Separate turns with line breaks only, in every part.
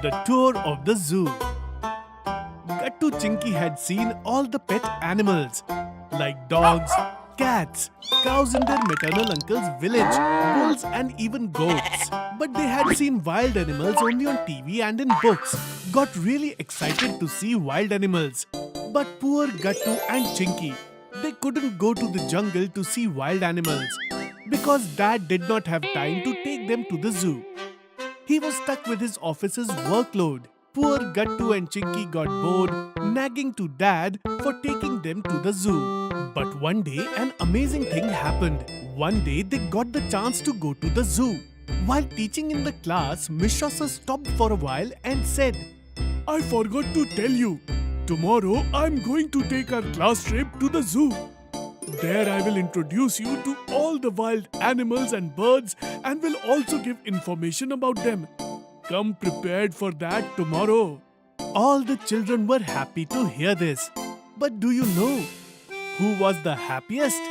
The tour of the zoo. Gattu Chinki had seen all the pet animals like dogs, cats, cows in their maternal uncle's village, bulls and even goats. But they had seen wild animals only on TV and in books. Got really excited to see wild animals. But poor Gattu and Chinki, they couldn't go to the jungle to see wild animals because Dad did not have time to take them to the zoo. He was stuck with his office's workload. Poor Gattu and Chinki got bored, nagging to Dad for taking them to the zoo. But one day, an amazing thing happened. One day, they got the chance to go to the zoo. While teaching in the class, Mishra sir stopped for a while and said, "I forgot to tell you. Tomorrow, I'm going to take our class trip to the zoo. There I will introduce you to all the wild animals and birds and will also give information about them. Come prepared for that tomorrow." All the children were happy to hear this. But do you know who was the happiest?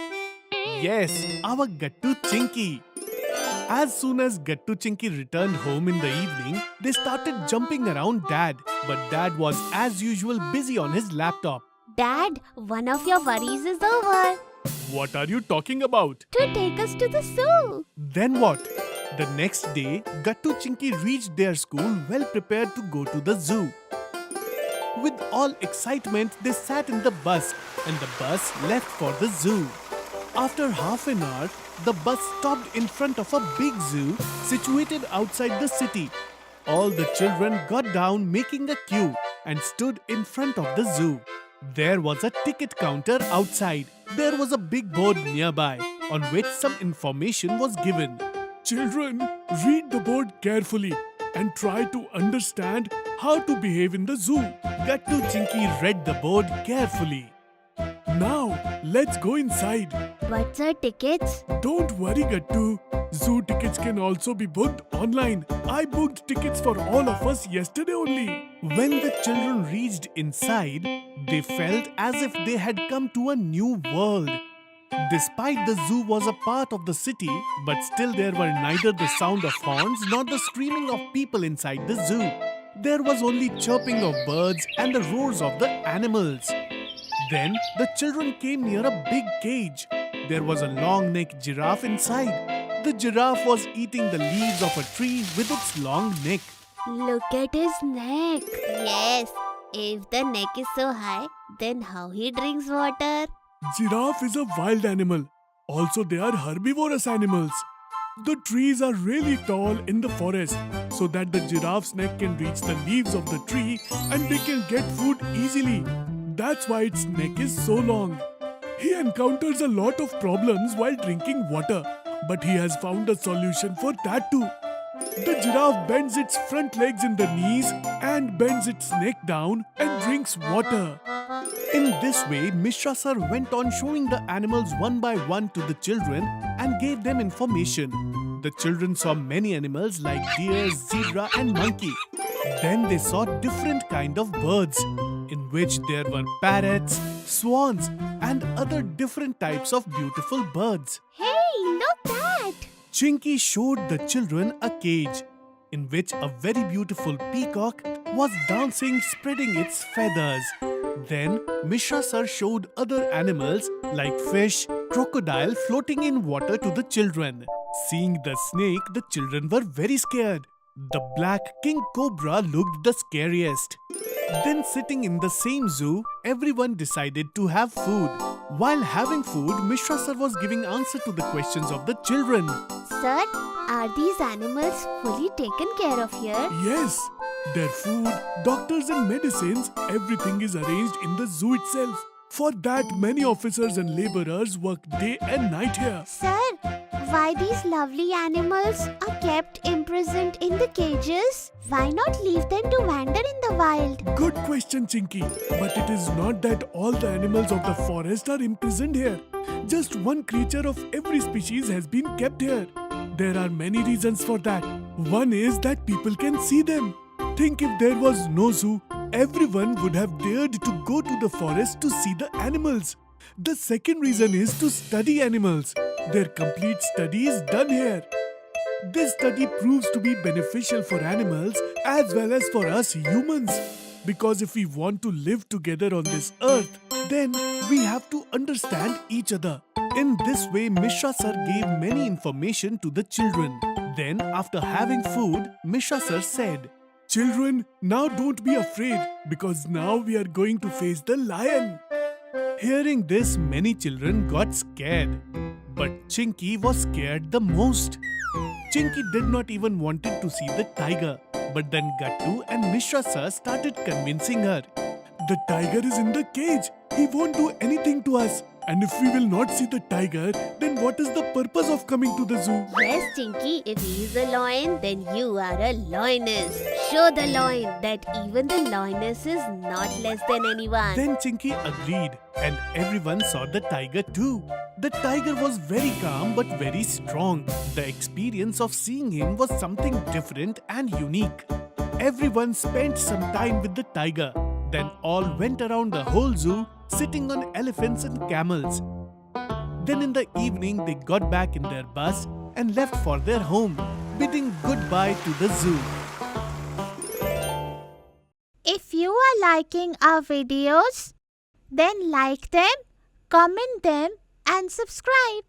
Yes, our Gattu Chinki. As soon as Gattu Chinki returned home in the evening, they started jumping around Dad. But Dad was as usual busy on his laptop.
Dad, one of your worries is over.
What are you talking about?
To take us to the zoo.
Then what? The next day, Gattu Chinki reached their school well prepared to go to the zoo. With all excitement, they sat in the bus and the bus left for the zoo. After half an hour, the bus stopped in front of a big zoo situated outside the city. All the children got down making a queue and stood in front of the zoo. There was a ticket counter outside. There was a big board nearby on which some information was given. Children, read the board carefully and try to understand how to behave in the zoo. Gattu Chinki read the board carefully. Now, let's go inside.
What's our tickets?
Don't worry, Gattu. Zoo tickets can also be booked online. I booked tickets for all of us yesterday only. When the children reached inside, they felt as if they had come to a new world. Despite the zoo was a part of the city, but still there were neither the sound of horns nor the screaming of people inside the zoo. There was only chirping of birds and the roars of the animals. Then the children came near a big cage. There was a long-necked giraffe inside. The giraffe was eating the leaves of a tree with its long neck.
Look at his neck. Yes, if the neck is so high, then how he drinks water?
Giraffe is a wild animal. Also, they are herbivorous animals. The trees are really tall in the forest so that the giraffe's neck can reach the leaves of the tree and they can get food easily. That's why its neck is so long. He encounters a lot of problems while drinking water, but he has found a solution for that too. The giraffe bends its front legs in the knees and bends its neck down and drinks water. In this way, Mishra sir went on showing the animals one by one to the children and gave them information. The children saw many animals like deer, zebra and monkey. Then they saw different kind of birds, in which there were parrots, swans and other different types of beautiful birds.
Hey, look that!
Chinky showed the children a cage, in which a very beautiful peacock was dancing spreading its feathers. Then Mishra sir showed other animals like fish, crocodile floating in water to the children. Seeing the snake, the children were very scared. The black king cobra looked the scariest. Then sitting in the same zoo, everyone decided to have food. While having food, Mishra sir was giving answer to the questions of the children.
Sir, are these animals fully taken care of here?
Yes, their food, doctors and medicines, everything is arranged in the zoo itself. For that, many officers and laborers work day and night here.
Sir, why these lovely animals are kept imprisoned in the cages? Why not leave them to wander in the wild?
Good question, Chinky. But it is not that all the animals of the forest are imprisoned here. Just one creature of every species has been kept here. There are many reasons for that. One is that people can see them. Think if there was no zoo, everyone would have dared to go to the forest to see the animals. The second reason is to study animals. Their complete study is done here. This study proves to be beneficial for animals as well as for us humans. Because if we want to live together on this earth, then we have to understand each other. In this way, Mishra sir gave many information to the children. Then, after having food, Mishra sir said, "Children, now don't be afraid because now we are going to face the lion." Hearing this, many children got scared. But Chinky was scared the most. Chinky did not even wanted to see the tiger. But then Gattu and Mishra sir started convincing her. "The tiger is in the cage. He won't do anything to us. And if we will not see the tiger, then what is the purpose of coming to the zoo?"
Yes, Chinky, if he is a lion, then you are a lioness. Show the lion that even the lioness is not less than anyone.
Then Chinky agreed, and everyone saw the tiger too. The tiger was very calm but very strong. The experience of seeing him was something different and unique. Everyone spent some time with the tiger. Then all went around the whole zoo, sitting on elephants and camels. Then in the evening, they got back in their bus and left for their home, bidding goodbye to the zoo.
If you are liking our videos, then like them, comment them and subscribe.